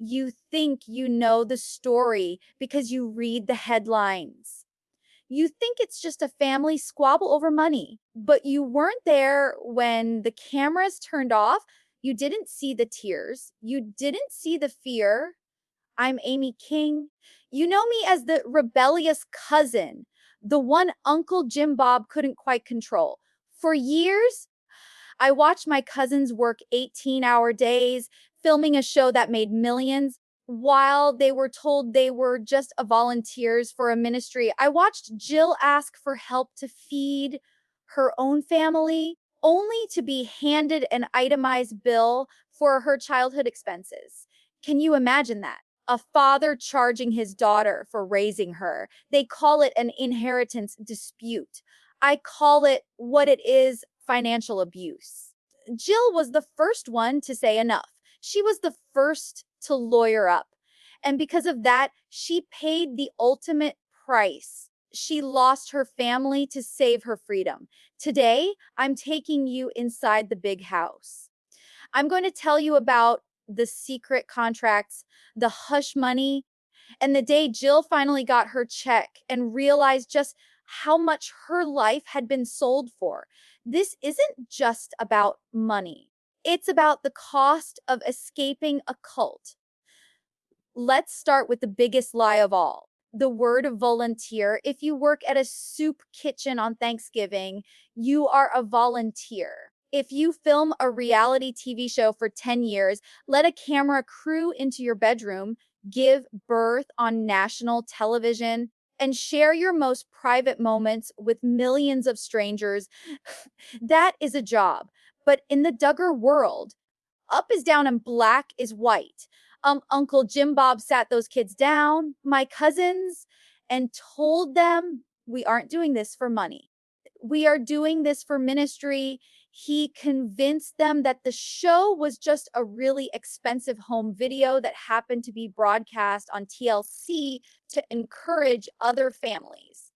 You think you know the story because you read the headlines. You think it's just a family squabble over money, but you weren't there when the cameras turned off. You didn't see the tears. You didn't see the fear. I'm Amy King. You know me as the rebellious cousin, the one Uncle Jim Bob couldn't quite control. For years, I watched my cousins work 18-hour days, filming a show that made millions, while they were told they were just a volunteers for a ministry. I watched Jill ask for help to feed her own family, only to be handed an itemized bill for her childhood expenses. Can you imagine that? A father charging his daughter for raising her. They call it an inheritance dispute. I call it what it is, financial abuse. Jill was the first one to say enough. She was the first to lawyer up. And because of that, she paid the ultimate price. She lost her family to save her freedom. Today, I'm taking you inside the big house. I'm going to tell you about the secret contracts, the hush money, and the day Jill finally got her check and realized just how much her life had been sold for. This isn't just about money. It's about the cost of escaping a cult. Let's start with the biggest lie of all. The word volunteer. If you work at a soup kitchen on Thanksgiving, you are a volunteer. If you film a reality TV show for 10 years, let a camera crew into your bedroom, give birth on national television, and share your most private moments with millions of strangers, that is a job. But in the Duggar world, up is down and black is white. Uncle Jim Bob sat those kids down, my cousins, and told them, we aren't doing this for money. We are doing this for ministry. He convinced them that the show was just a really expensive home video that happened to be broadcast on TLC to encourage other families.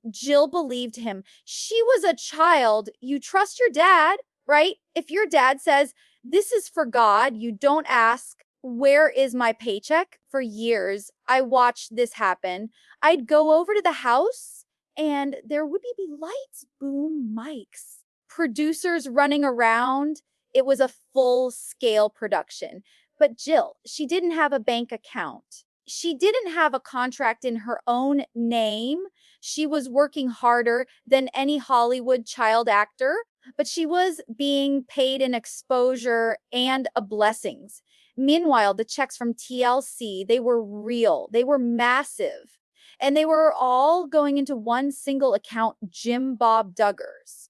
Jill believed him. She was a child. You trust your dad, right? If your dad says, this is for God, you don't ask, where is my paycheck? For years, I watched this happen. I'd go over to the house and there would be lights, boom, mics, producers running around. It was a full scale production. But Jill, she didn't have a bank account. She didn't have a contract in her own name. She was working harder than any Hollywood child actor, but she was being paid in exposure and a blessings. Meanwhile, the checks from TLC, they were real. They were massive. And they were all going into one single account, Jim Bob Duggar's.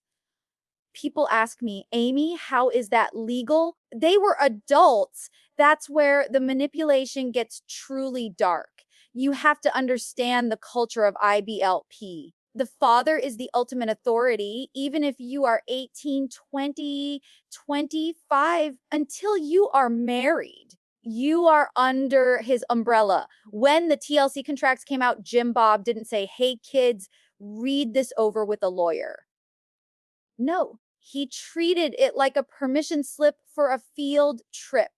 People ask me, Amy, how is that legal? They were adults. That's where the manipulation gets truly dark. You have to understand the culture of IBLP. The father is the ultimate authority, even if you are 18, 20, 25, until you are married. You are under his umbrella. When the TLC contracts came out, Jim Bob didn't say, hey, kids, read this over with a lawyer. No, he treated it like a permission slip for a field trip.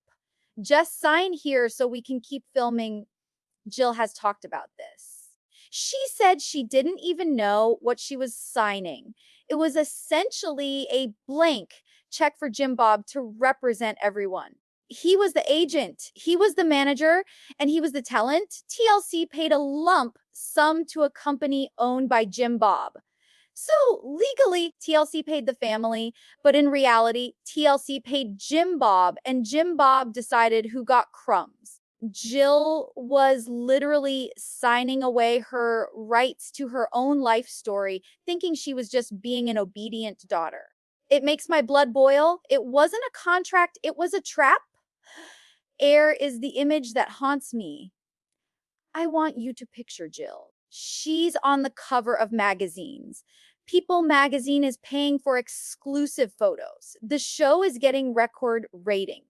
Just sign here so we can keep filming. Jill has talked about this. She said she didn't even know what she was signing. It was essentially a blank check for Jim Bob to represent everyone. He was the agent, he was the manager, and he was the talent. TLC paid a lump sum to a company owned by Jim Bob. So legally, TLC paid the family, but in reality, TLC paid Jim Bob, and Jim Bob decided who got crumbs. Jill was literally signing away her rights to her own life story, thinking she was just being an obedient daughter. It makes my blood boil. It wasn't a contract, it was a trap. Air is the image that haunts me. I want you to picture Jill. She's on the cover of magazines. People magazine is paying for exclusive photos. The show is getting record ratings.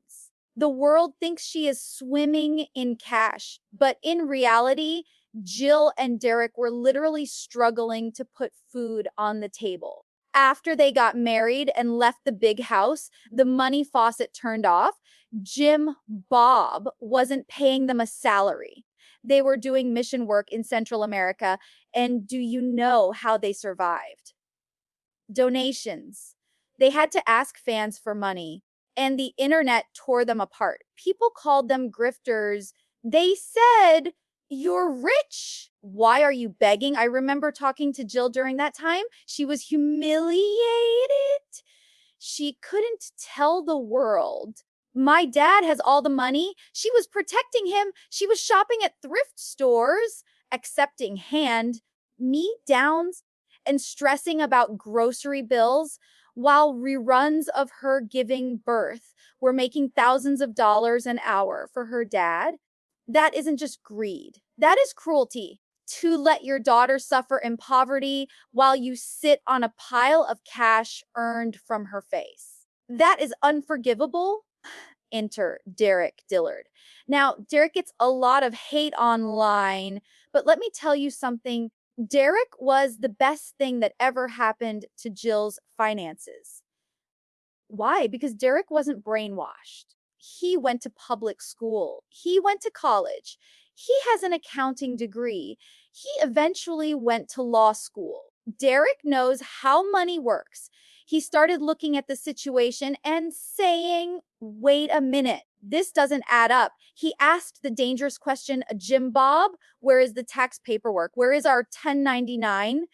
The world thinks she is swimming in cash, but in reality, Jill and Derick were literally struggling to put food on the table. After they got married and left the big house, the money faucet turned off. Jim Bob wasn't paying them a salary. They were doing mission work in Central America. And do you know how they survived? Donations. They had to ask fans for money, and the internet tore them apart. People called them grifters. They said, "You're rich. Why are you begging?" I remember talking to Jill during that time. She was humiliated. She couldn't tell the world. My dad has all the money. She was protecting him. She was shopping at thrift stores, accepting hand me downs and stressing about grocery bills while reruns of her giving birth were making thousands of dollars an hour for her dad. That isn't just greed. That is cruelty. To let your daughter suffer in poverty while you sit on a pile of cash earned from her face. That is unforgivable. Enter Derick Dillard. Now, Derick gets a lot of hate online, but let me tell you something. Derick was the best thing that ever happened to Jill's finances. Why? Because Derick wasn't brainwashed. He went to public school. He went to college. He has an accounting degree. He eventually went to law school. Derick knows how money works. He started looking at the situation and saying, "Wait a minute, this doesn't add up." He asked the dangerous question, "Jim Bob, where is the tax paperwork? Where is our 1099?"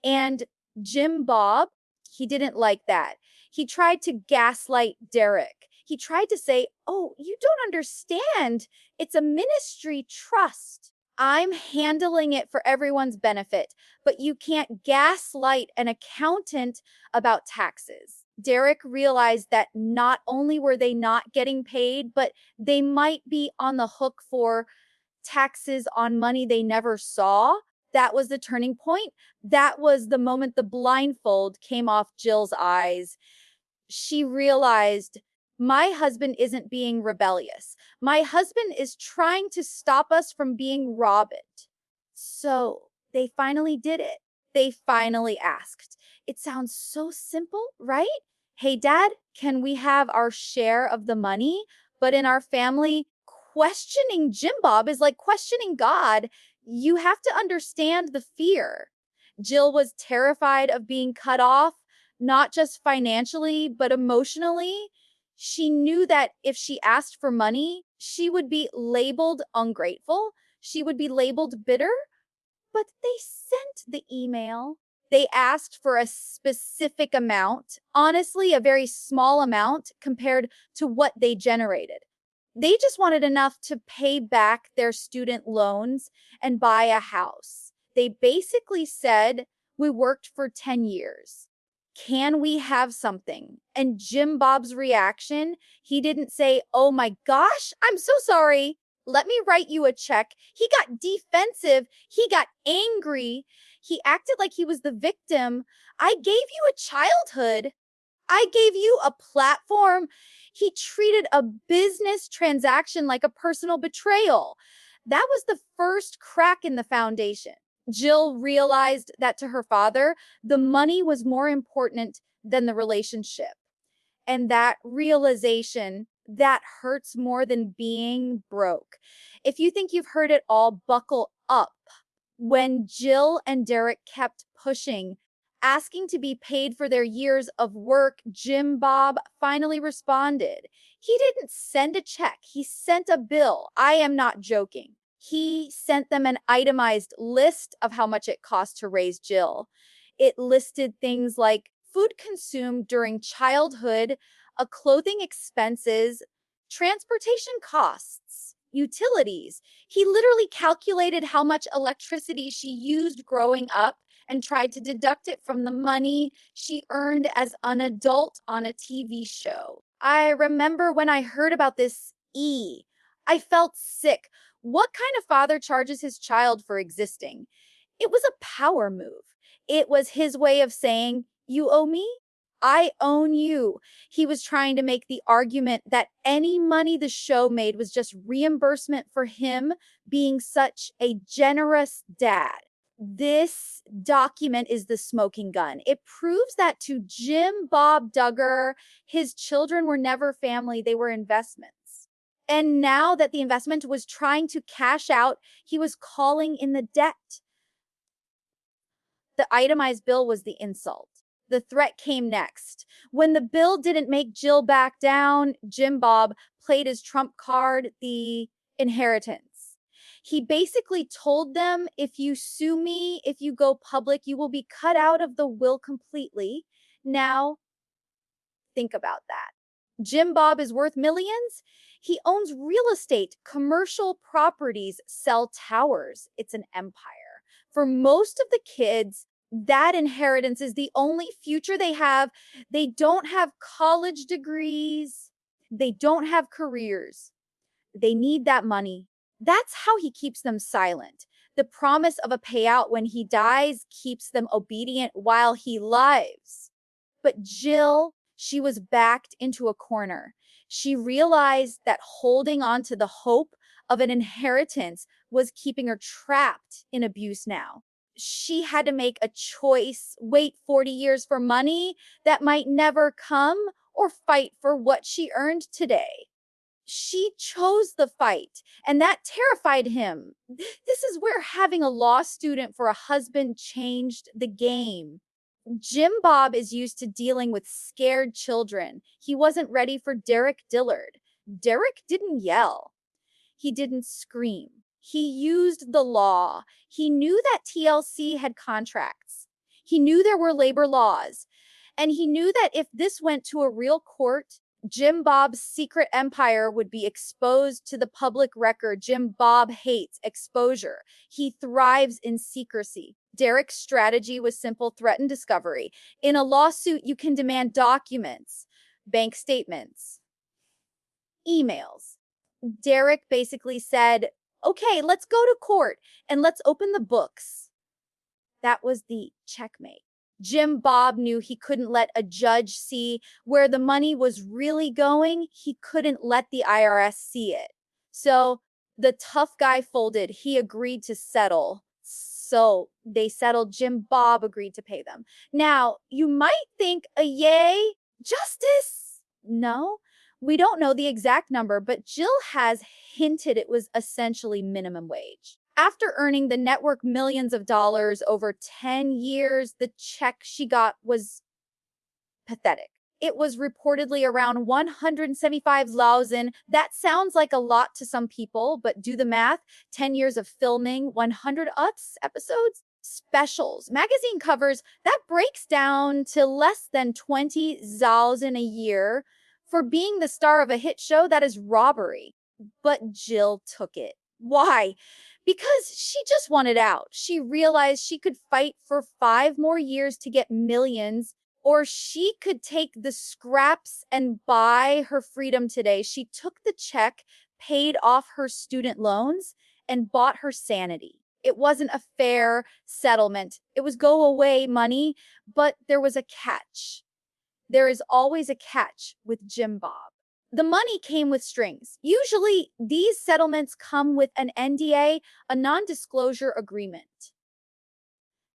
And Jim Bob, he didn't like that. He tried to gaslight Derick. He tried to say, "Oh, you don't understand. It's a ministry trust. I'm handling it for everyone's benefit, but you can't gaslight an accountant about taxes." Derick realized that not only were they not getting paid, but they might be on the hook for taxes on money they never saw. That was the turning point. That was the moment the blindfold came off Jill's eyes. She realized, my husband isn't being rebellious. My husband is trying to stop us from being robbed. So they finally did it. They finally asked. It sounds so simple, right? "Hey, Dad, can we have our share of the money?" But in our family, questioning Jim Bob is like questioning God. You have to understand the fear. Jill was terrified of being cut off, not just financially, but emotionally. She knew that if she asked for money, she would be labeled ungrateful. She would be labeled bitter. But they sent the email. They asked for a specific amount, honestly, a very small amount compared to what they generated. They just wanted enough to pay back their student loans and buy a house. They basically said, "We worked for 10 years. Can we have something?" And Jim Bob's reaction, he didn't say, "Oh my gosh, I'm so sorry. Let me write you a check." He got defensive. He got angry. He acted like he was the victim. "I gave you a childhood. I gave you a platform." He treated a business transaction like a personal betrayal. That was the first crack in the foundation. Jill realized that to her father, the money was more important than the relationship. And that realization, that hurts more than being broke. If you think you've heard it all, buckle up. When Jill and Derick kept pushing, asking to be paid for their years of work, Jim Bob finally responded. He didn't send a check, he sent a bill. I am not joking. He sent them an itemized list of how much it cost to raise Jill. It listed things like food consumed during childhood, clothing expenses, transportation costs, utilities. He literally calculated how much electricity she used growing up and tried to deduct it from the money she earned as an adult on a TV show. I remember when I heard about this I felt sick. What kind of father charges his child for existing? It was a power move. It was his way of saying, "You owe me, I own you." He was trying to make the argument that any money the show made was just reimbursement for him being such a generous dad. This document is the smoking gun. It proves that to Jim Bob Duggar, his children were never family, they were investments. And now that the investment was trying to cash out, he was calling in the debt. The itemized bill was the insult. The threat came next. When the bill didn't make Jill back down, Jim Bob played his trump card, the inheritance. He basically told them, if you sue me, if you go public, you will be cut out of the will completely. Now, think about that. Jim Bob is worth millions. He owns real estate, commercial properties, cell towers. It's an empire. For most of the kids, that inheritance is the only future they have. They don't have college degrees. They don't have careers. They need that money. That's how he keeps them silent. The promise of a payout when he dies keeps them obedient while he lives. But Jill, she was backed into a corner. She realized that holding on to the hope of an inheritance was keeping her trapped in abuse now. She had to make a choice, wait 40 years for money that might never come, or fight for what she earned today. She chose the fight, and that terrified him. This is where having a law student for a husband changed the game. Jim Bob is used to dealing with scared children. He wasn't ready for Derick Dillard. Derick didn't yell. He didn't scream. He used the law. He knew that TLC had contracts. He knew there were labor laws. And he knew that if this went to a real court, Jim Bob's secret empire would be exposed to the public record. Jim Bob hates exposure. He thrives in secrecy. Derick's strategy was simple: threaten discovery. In a lawsuit, you can demand documents, bank statements, emails. Derick basically said, okay, let's go to court and let's open the books. That was the checkmate. Jim Bob knew he couldn't let a judge see where the money was really going. He couldn't let the IRS see it. So the tough guy folded. He agreed to settle. So they settled. Jim Bob agreed to pay them. Now, you might think, yay, justice. No, we don't know the exact number, but Jill has hinted it was essentially minimum wage. After earning the network millions of dollars over 10 years, the check she got was pathetic. It was reportedly around 175,000. That sounds like a lot to some people, but do the math. 10 years of filming, 100 episodes, specials, magazine covers, that breaks down to less than 20,000 a year. For being the star of a hit show, that is robbery. But Jill took it. Why? Because she just wanted out. She realized she could fight for 5 more years to get millions, or she could take the scraps and buy her freedom today. She took the check, paid off her student loans, and bought her sanity. It wasn't a fair settlement. It was go away money, but there was a catch. There is always a catch with Jim Bob. The money came with strings. Usually, these settlements come with an NDA, a non-disclosure agreement.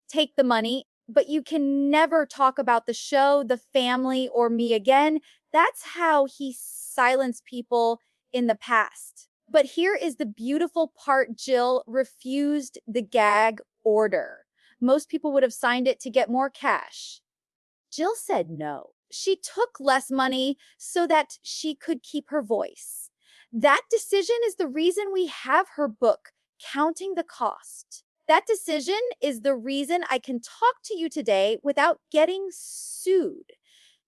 Take the money, but you can never talk about the show, the family, or me again. That's how he silenced people in the past. But here is the beautiful part: Jill refused the gag order. Most people would have signed it to get more cash. Jill said no. She took less money so that she could keep her voice. That decision is the reason we have her book, Counting the Cost. That decision is the reason I can talk to you today without getting sued.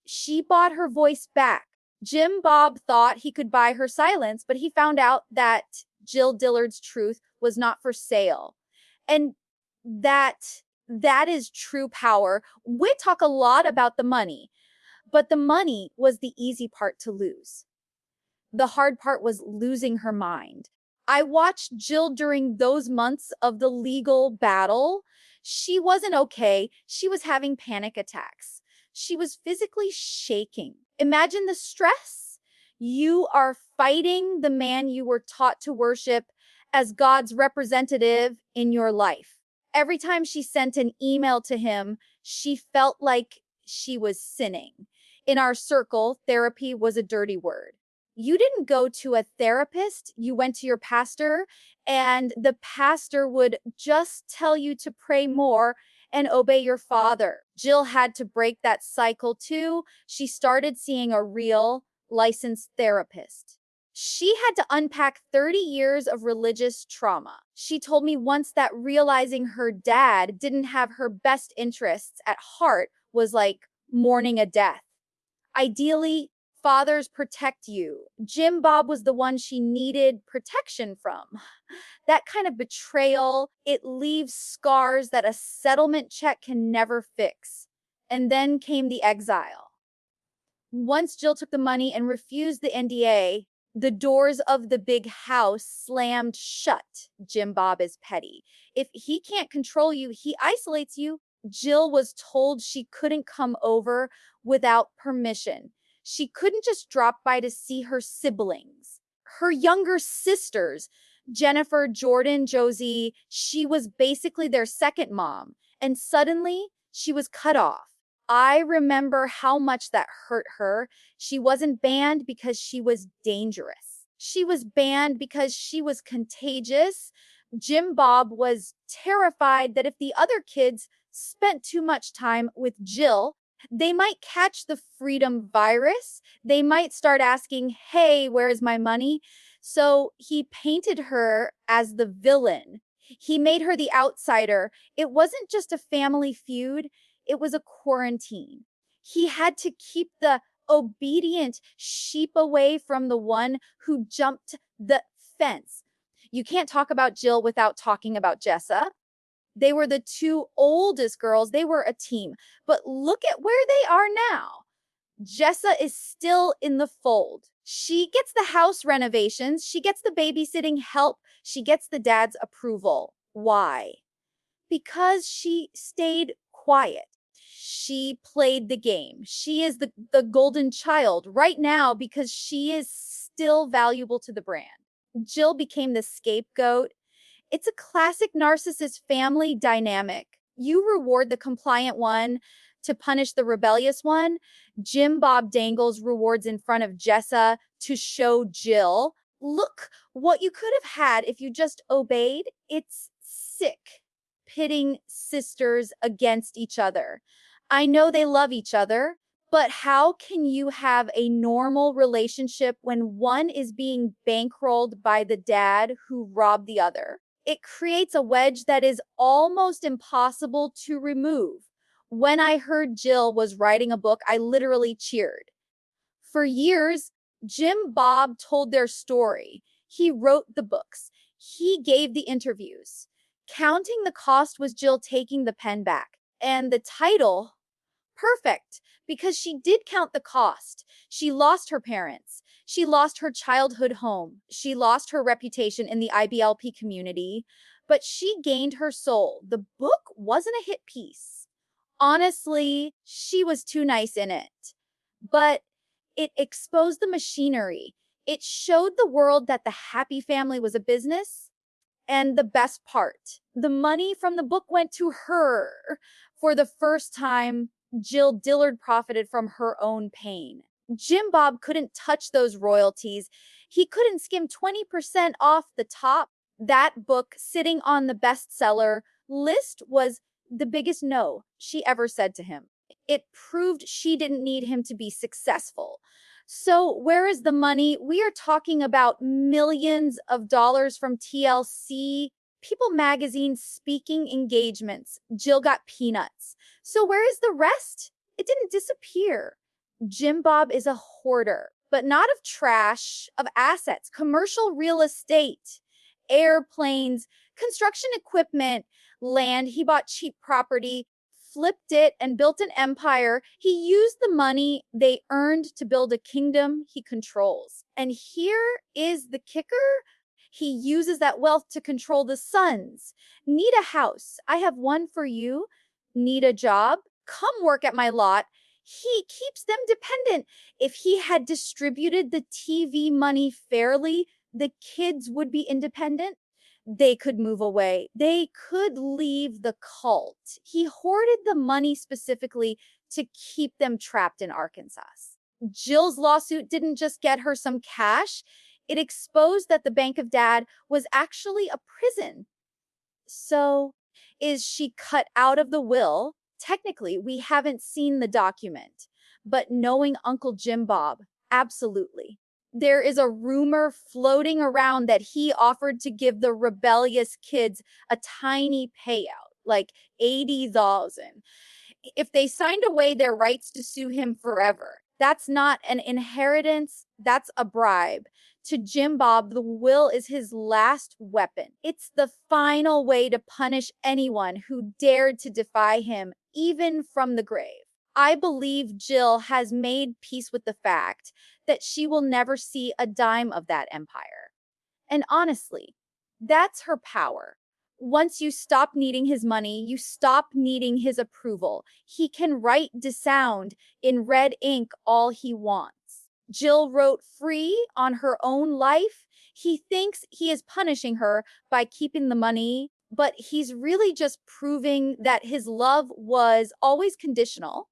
She bought her voice back. Jim Bob thought he could buy her silence, but he found out that Jill Dillard's truth was not for sale. And that is true power. We talk a lot about the money, but the money was the easy part to lose. The hard part was losing her mind. I watched Jill during those months of the legal battle. She wasn't okay. She was having panic attacks. She was physically shaking. Imagine the stress. You are fighting the man you were taught to worship as God's representative in your life. Every time she sent an email to him, she felt like she was sinning. In our circle, therapy was a dirty word. You didn't go to a therapist, you went to your pastor, and the pastor would just tell you to pray more and obey your father. Jill had to break that cycle too. She started seeing a real licensed therapist. She had to unpack 30 years of religious trauma. She told me once that realizing her dad didn't have her best interests at heart was like mourning a death. Ideally, fathers protect you. Jim Bob was the one she needed protection from. That kind of betrayal, it leaves scars that a settlement check can never fix. And then came the exile. Once Jill took the money and refused the NDA, the doors of the big house slammed shut. Jim Bob is petty. If he can't control you, he isolates you. Jill was told she couldn't come over without permission. She couldn't just drop by to see her siblings. Her younger sisters, Jennifer, Jordan, Josie, she was basically their second mom. And suddenly, she was cut off. I remember how much that hurt her. She wasn't banned because she was dangerous. She was banned because she was contagious. Jim Bob was terrified that if the other kids spent too much time with Jill, they might catch the freedom virus. They might start asking, hey, where's my money? So he painted her as the villain. He made her the outsider. It wasn't just a family feud, it was a quarantine. He had to keep the obedient sheep away from the one who jumped the fence. You can't talk about Jill without talking about Jessa. They were the two oldest girls. They were a team. But look at where they are now. Jessa is still in the fold. She gets the house renovations. She gets the babysitting help. She gets the dad's approval. Why? Because she stayed quiet. She played the game. She is the golden child right now because she is still valuable to the brand. Jill became the scapegoat. It's a classic narcissist family dynamic. You reward the compliant one to punish the rebellious one. Jim Bob dangles rewards in front of Jessa to show Jill, look what you could have had if you just obeyed. It's sick, pitting sisters against each other. I know they love each other, but how can you have a normal relationship when one is being bankrolled by the dad who robbed the other? It creates a wedge that is almost impossible to remove. When I heard Jill was writing a book, I literally cheered. For years, Jim Bob told their story. He wrote the books. He gave the interviews. Counting the cost was Jill taking the pen back. And the title, perfect, because she did count the cost. She lost her parents. She lost her childhood home. She lost her reputation in the IBLP community, but she gained her soul. The book wasn't a hit piece. Honestly, she was too nice in it. But it exposed the machinery. It showed the world that the happy family was a business. And the best part, the money from the book went to her. For the first time, Jill Dillard profited from her own pain. Jim Bob couldn't touch those royalties. He couldn't skim 20% off the top. That book sitting on the bestseller list was the biggest no she ever said to him. It proved she didn't need him to be successful. So, where is the money? We are talking about millions of dollars from TLC, People Magazine speaking engagements. Jill got peanuts. So, where is the rest? It didn't disappear. Jim Bob is a hoarder, but not of trash, of assets, commercial real estate, airplanes, construction equipment, land. He bought cheap property, flipped it, and built an empire. He used the money they earned to build a kingdom he controls. And here is the kicker. He uses that wealth to control the sons. Need a house? I have one for you. Need a job? Come work at my lot. He keeps them dependent. If he had distributed the TV money fairly, the kids would be independent. They could move away. They could leave the cult. He hoarded the money specifically to keep them trapped in Arkansas. Jill's lawsuit didn't just get her some cash, it exposed that the Bank of Dad was actually a prison. So, is she cut out of the will? Technically, we haven't seen the document, but knowing Uncle Jim Bob, absolutely. There is a rumor floating around that he offered to give the rebellious kids a tiny payout, like 80,000, if they signed away their rights to sue him forever. That's not an inheritance, that's a bribe. To Jim Bob, the will is his last weapon. It's the final way to punish anyone who dared to defy him, even from the grave. I believe Jill has made peace with the fact that she will never see a dime of that empire. And honestly, that's her power. Once you stop needing his money, you stop needing his approval. He can write DeSound in red ink all he wants. Jill wrote free on her own life. He thinks he is punishing her by keeping the money, but he's really just proving that his love was always conditional.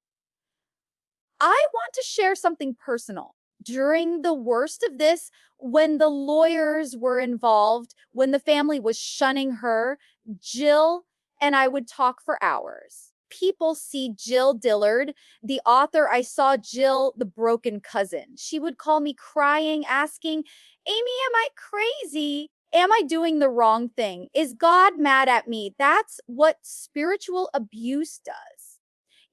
I want to share something personal. During the worst of this, when the lawyers were involved, when the family was shunning her, Jill and I would talk for hours. People see Jill Dillard, the author. I saw Jill, the broken cousin. She would call me crying, asking, Amy, am I crazy? Am I doing the wrong thing? Is God mad at me? That's what spiritual abuse does.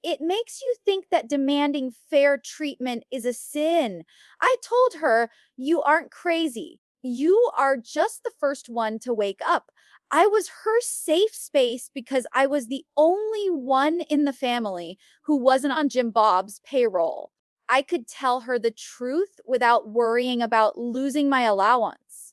It makes you think that demanding fair treatment is a sin. I told her, you aren't crazy. You are just the first one to wake up. I was her safe space because I was the only one in the family who wasn't on Jim Bob's payroll. I could tell her the truth without worrying about losing my allowance.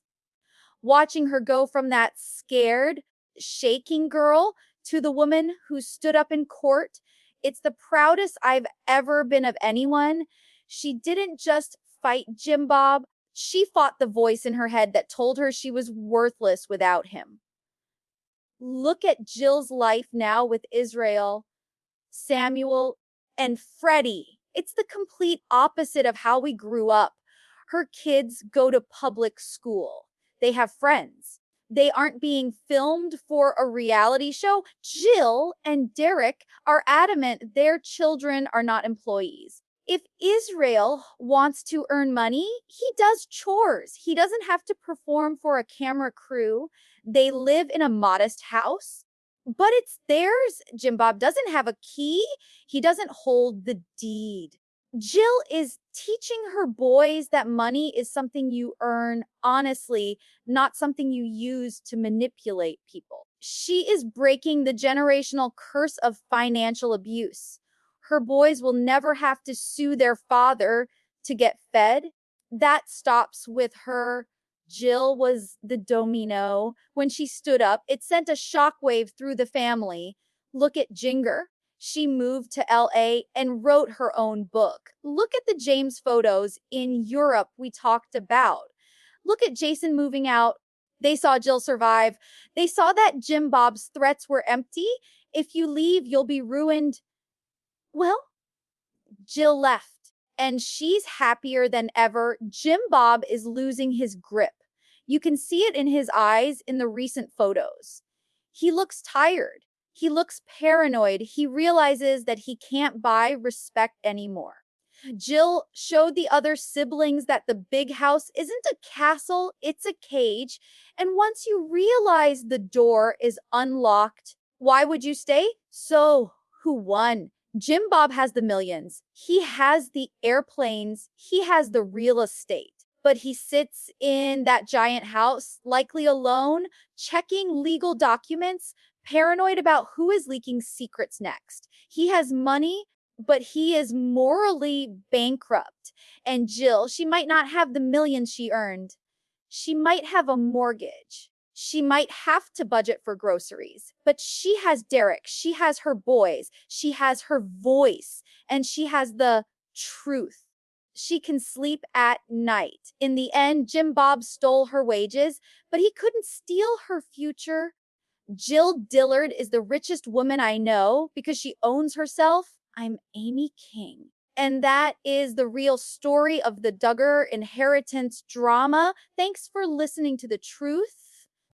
Watching her go from that scared, shaking girl to the woman who stood up in court, it's the proudest I've ever been of anyone. She didn't just fight Jim Bob, she fought the voice in her head that told her she was worthless without him. Look at Jill's life now with Israel, Samuel, and Freddie. It's the complete opposite of how we grew up. Her kids go to public school. They have friends. They aren't being filmed for a reality show. Jill and Derick are adamant their children are not employees. If Israel wants to earn money, he does chores. He doesn't have to perform for a camera crew. They live in a modest house, but it's theirs. Jim Bob doesn't have a key. He doesn't hold the deed. Jill is teaching her boys that money is something you earn honestly, not something you use to manipulate people. She is breaking the generational curse of financial abuse. Her boys will never have to sue their father to get fed. That stops with her. Jill was the domino. When she stood up, it sent a shockwave through the family. Look at Jinger. She moved to LA and wrote her own book. Look at the James photos in Europe we talked about. Look at Jason moving out. They saw Jill survive. They saw that Jim Bob's threats were empty. If you leave, you'll be ruined. Well, Jill left, and she's happier than ever. Jim Bob is losing his grip. You can see it in his eyes in the recent photos. He looks tired. He looks paranoid. He realizes that he can't buy respect anymore. Jill showed the other siblings that the big house isn't a castle, it's a cage. And once you realize the door is unlocked, why would you stay? So, who won? Jim Bob has the millions. He has the airplanes. He has the real estate. But he sits in that giant house, likely alone, checking legal documents, paranoid about who is leaking secrets next. He has money, but he is morally bankrupt. And Jill, she might not have the millions she earned. She might have a mortgage. She might have to budget for groceries, but she has Derick. She has her boys. She has her voice, and she has the truth. She can sleep at night. In the end, Jim Bob stole her wages, but he couldn't steal her future. Jill Dillard is the richest woman I know because she owns herself. I'm Amy King. And that is the real story of the Duggar inheritance drama. Thanks for listening to The Truth.